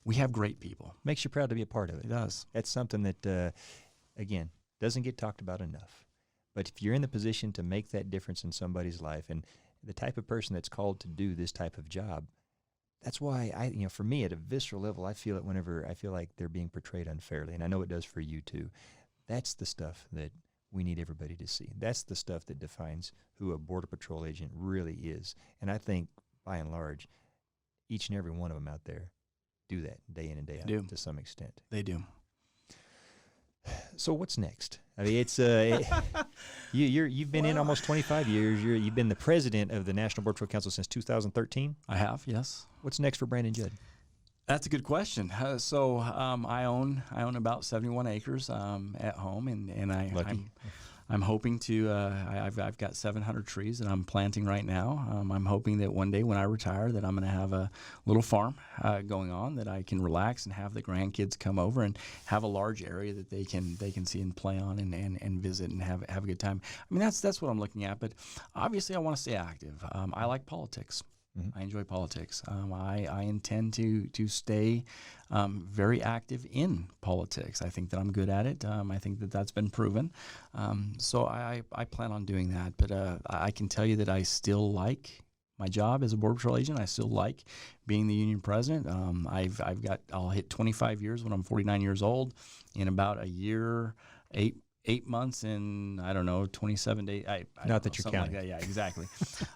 we have great people. Makes you proud to be a part of it. It does. That's something that, again, doesn't get talked about enough. But if you're in the position to make that difference in somebody's life, and the type of person that's called to do this type of job, that's why for me at a visceral level, I feel it whenever I feel like they're being portrayed unfairly. And I know it does for you too. That's the stuff that we need everybody to see. That's the stuff that defines who a Border Patrol agent really is. And I think by and large, each and every one of them out there do that day in and day out to some extent. They do. So what's next? I mean, it's you've been in almost 25 years. You've been the president of the National Border Patrol Council since 2013. I have, yes. What's next for Brandon Judd? That's a good question. I own about 71 acres at home, and I'm hoping to. I've got 700 trees that I'm planting right now. I'm hoping that one day when I retire, that I'm going to have a little farm going on, that I can relax and have the grandkids come over and have a large area that they can see and play on and visit and have a good time. I mean, that's what I'm looking at. But obviously, I want to stay active. I like politics. Mm-hmm. I enjoy politics. I intend to stay very active in politics. I think that I'm good at it. I think that that's been proven. So I plan on doing that. But I can tell you that I still like my job as a Border Patrol agent. I still like being the union president. I'll hit 25 years when I'm 49 years old. In about a year, 8 months and I don't know, 27 days. Not that you're counting. Like that. Yeah, exactly.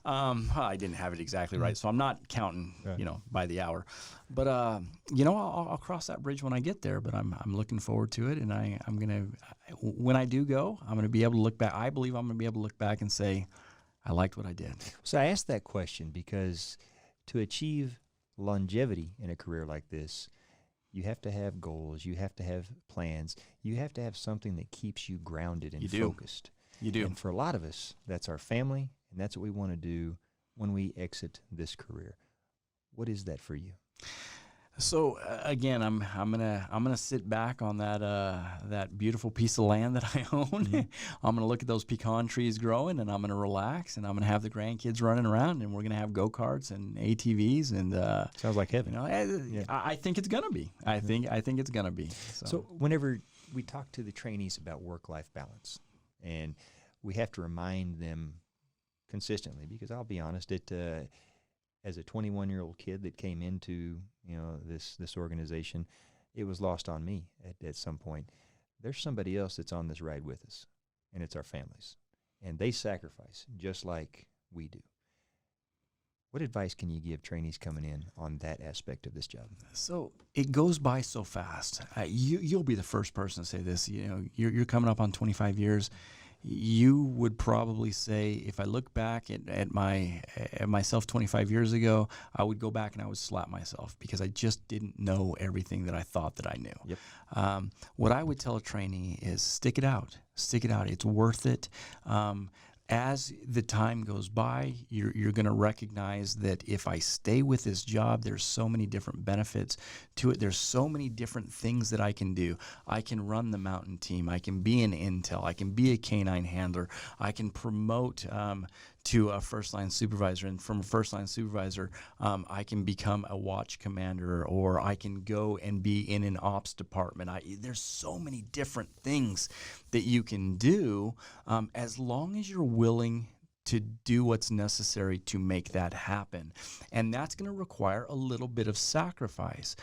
I didn't have it exactly right, so I'm not counting, by the hour. But I'll cross that bridge when I get there. But I'm looking forward to it, and I'm gonna, when I do go, I'm gonna be able to look back. I believe I'm gonna be able to look back and say, I liked what I did. So I asked that question because to achieve longevity in a career like this, you have to have goals. You have to have plans. You have to have something that keeps you grounded and focused. You do. And for a lot of us, that's our family, and that's what we want to do when we exit this career. What is that for you? So again, I'm gonna sit back on that beautiful piece of land that I own. Mm-hmm. I'm gonna look at those pecan trees growing, and I'm gonna relax, and I'm gonna have the grandkids running around, and we're gonna have go-karts and ATVs, and sounds like heaven. I think it's gonna be. I think it's gonna be. So whenever we talk to the trainees about work-life balance, and we have to remind them consistently, because I'll be honest, as a 21-year-old kid that came into this organization, it was lost on me at some point. There's somebody else that's on this ride with us, and it's our families. And they sacrifice just like we do. What advice can you give trainees coming in on that aspect of this job? So it goes by so fast. You'll be the first person to say this. You're coming up on 25 years. you would probably say, if I look back at myself 25 years ago, I would go back and I would slap myself because I just didn't know everything that I thought that I knew. Yep. What I would tell a trainee is stick it out. Stick it out. It's worth it. As the time goes by, you're going to recognize that if I stay with this job, there's so many different benefits to it. There's so many different things that I can do. I can run the mountain team. I can be an intel. I can be a canine handler. I can promote to a first-line supervisor, and from a first-line supervisor, I can become a watch commander, or I can go and be in an ops department. There's so many different things that you can do as long as you're willing to do what's necessary to make that happen. And that's going to require a little bit of sacrifice.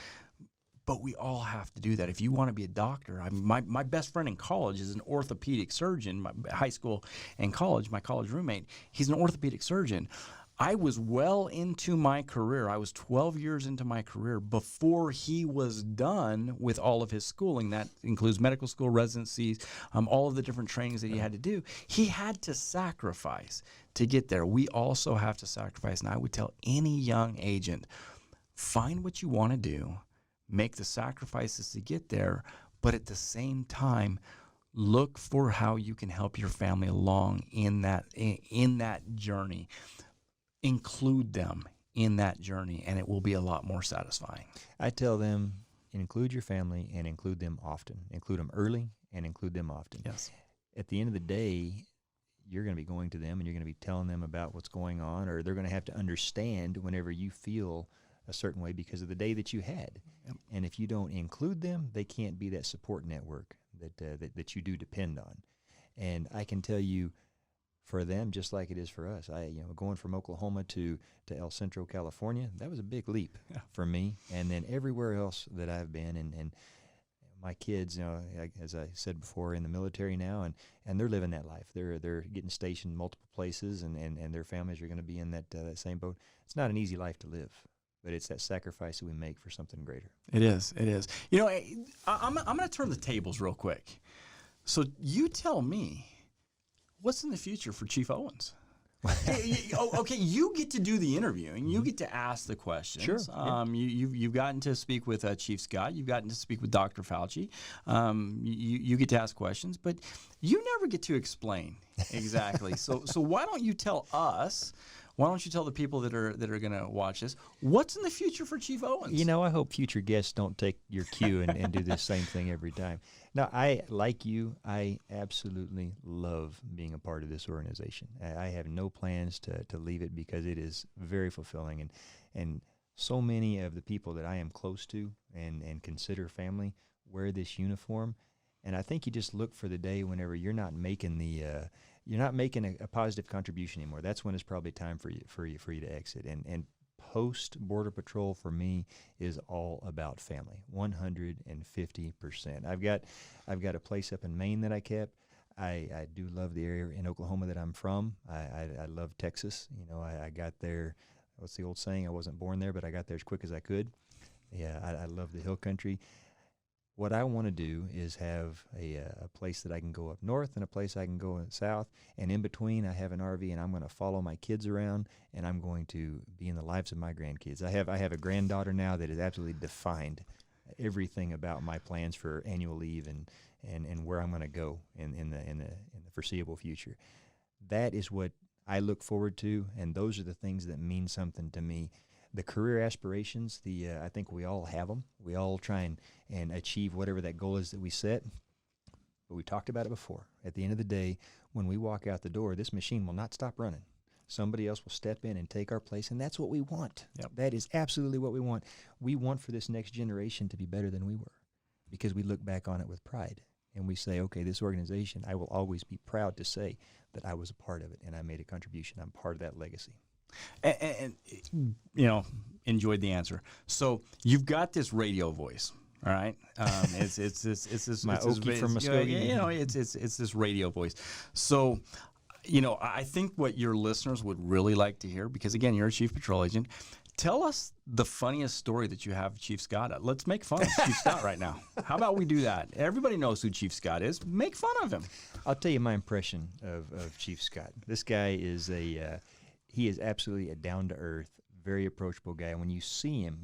But we all have to do that. If you want to be a doctor, my best friend in college is an orthopedic surgeon. My high school and college, my college roommate, he's an orthopedic surgeon. I was well into my career. I was 12 years into my career before he was done with all of his schooling. That includes medical school residencies, all of the different trainings that he had to do. He had to sacrifice to get there. We also have to sacrifice. And I would tell any young agent, find what you want to do, make the sacrifices to get there, but at the same time, look for how you can help your family along in that journey. Include them in that journey, and it will be a lot more satisfying. I tell them, include your family and include them often. Include them early and include them often. Yes. At the end of the day, you're going to be going to them and you're going to be telling them about what's going on, or they're going to have to understand whenever you feel a certain way because of the day that you had. Yep. And if you don't include them, they can't be that support network that you do depend on. And I can tell you, for them, just like it is for us, going from Oklahoma to El Centro, California, that was a big leap for me. And then everywhere else that I've been, and my kids, as I said before, in the military now, and they're living that life. They're getting stationed multiple places, and their families are going to be in that same boat. It's not an easy life to live, but it's that sacrifice that we make for something greater. It is. It is. I'm going to turn the tables real quick. So you tell me, what's in the future for Chief Owens? Okay, you get to do the interviewing. You get to ask the questions. Sure. You've gotten to speak with Chief Scott. You've gotten to speak with Dr. Fauci. You get to ask questions, but you never get to explain exactly. So why don't you tell us? Why don't you tell the people that are going to watch this, what's in the future for Chief Owens? I hope future guests don't take your cue and do the same thing every time. Now, I absolutely love being a part of this organization. I have no plans to leave it because it is very fulfilling. And so many of the people that I am close to and consider family wear this uniform. And I think you just look for the day whenever you're not making a positive contribution anymore. That's when it's probably time for you to exit. And post Border Patrol for me is all about family, 150%. I've got a place up in Maine that I kept. I do love the area in Oklahoma that I'm from. I love Texas. I got there. What's the old saying? I wasn't born there, but I got there as quick as I could. Yeah, I love the hill country. What I want to do is have a place that I can go up north and a place I can go south, and in between I have an RV, and I'm going to follow my kids around, and I'm going to be in the lives of my grandkids. I have a granddaughter now that has absolutely defined everything about my plans for annual leave and where I'm going to go in the foreseeable future. That is what I look forward to, and those are the things that mean something to me. The career aspirations, I think we all have them. We all try and achieve whatever that goal is that we set. But we talked about it before. At the end of the day, when we walk out the door, this machine will not stop running. Somebody else will step in and take our place, and that's what we want. Yep. That is absolutely what we want. We want for this next generation to be better than we were because we look back on it with pride. And we say, okay, this organization, I will always be proud to say that I was a part of it and I made a contribution. I'm part of that legacy. And enjoyed the answer. So you've got this radio voice, all right? It's this my Okie from Muskogee. It's this radio voice. So, I think what your listeners would really like to hear, because again, you're a Chief Patrol Agent. Tell us the funniest story that you have of Chief Scott. Let's make fun of Chief Scott right now. How about we do that? Everybody knows who Chief Scott is. Make fun of him. I'll tell you my impression of Chief Scott. This guy is he is absolutely a down-to-earth, very approachable guy. When you see him,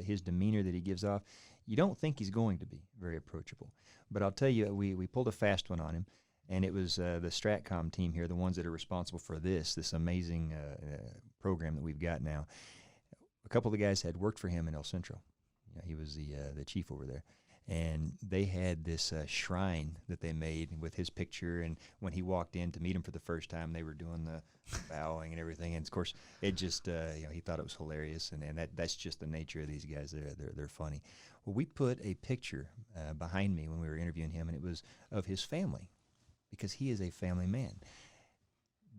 his demeanor that he gives off, you don't think he's going to be very approachable. But I'll tell you, we pulled a fast one on him, and it was the StratCom team here, the ones that are responsible for this amazing program that we've got now. A couple of the guys had worked for him in El Centro. He was the chief over there. And they had this shrine that they made with his picture. And when he walked in to meet him for the first time, they were doing the bowing and everything. And, of course, it just, he thought it was hilarious. And that's just the nature of these guys. They're funny. Well, we put a picture behind me when we were interviewing him, and it was of his family because he is a family man.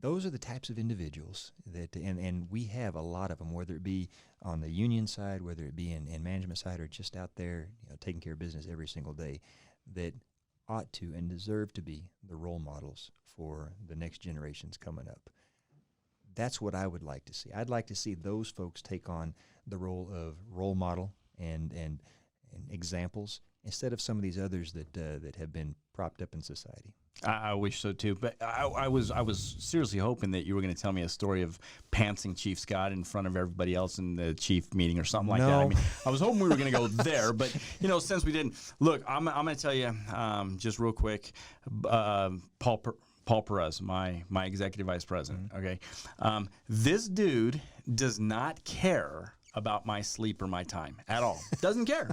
Those are the types of individuals that, and we have a lot of them, whether it be on the union side, whether it be in management side, or just out there, taking care of business every single day, that ought to and deserve to be the role models for the next generations coming up. That's what I would like to see. I'd like to see those folks take on the role of role model and examples instead of some of these others that have been propped up in society. I wish so too, but I was seriously hoping that you were going to tell me a story of pantsing Chief Scott in front of everybody else in the chief meeting or something like that. I mean, I was hoping we were going to go there, but since we didn't, look, I'm going to tell you just real quick, Paul Perez, my executive vice president. Okay, this dude does not care about my sleep or my time at all. Doesn't care.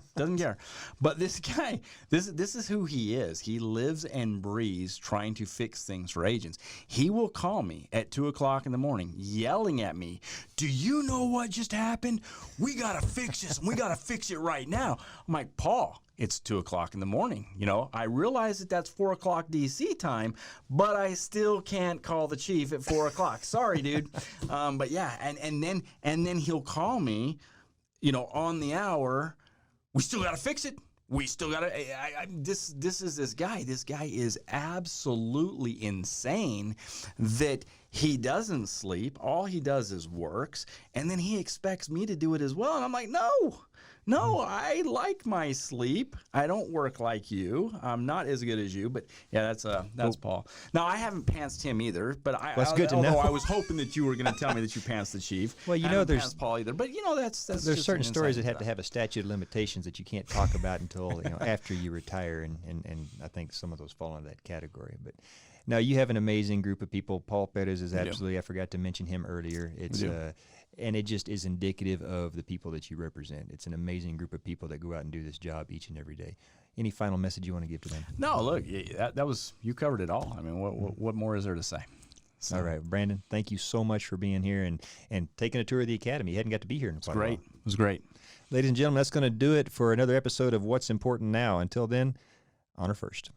But this guy, this is who he is. He lives and breathes trying to fix things for agents. He will call me at 2 o'clock in the morning yelling at me, "Do you know what just happened? We got to fix this, and we got to fix it right now." I'm like, "Paul, it's 2 o'clock in the morning. I realize that that's 4 o'clock DC time, but I still can't call the chief at 4 o'clock. Sorry, dude." But yeah, and then he'll call me, on the hour. We still got to fix it. We still got to. This is this guy. This guy is absolutely insane that he doesn't sleep. All he does is works, and then he expects me to do it as well. And I'm like, no, I like my sleep. I don't work like you. I'm not as good as you, but yeah, that's Paul. Now, I haven't pantsed him either, but that's good to know. I was hoping that you were going to tell me that you pantsed the chief. Well, there's Paul either, but that's there's certain stories that have to have a statute of limitations that you can't talk about until after you retire, and I think some of those fall into that category. But now you have an amazing group of people. Paul Perez is absolutely. I forgot to mention him earlier. It's and it just is indicative of the people that you represent. It's an amazing group of people that go out and do this job each and every day. Any final message you want to give to them? No, look, that was, you covered it all. I mean, what more is there to say? So. All right, Brandon, thank you so much for being here and taking a tour of the Academy. You hadn't got to be here in quite a while. It was great. Ladies and gentlemen, that's going to do it for another episode of What's Important Now. Until then, honor first.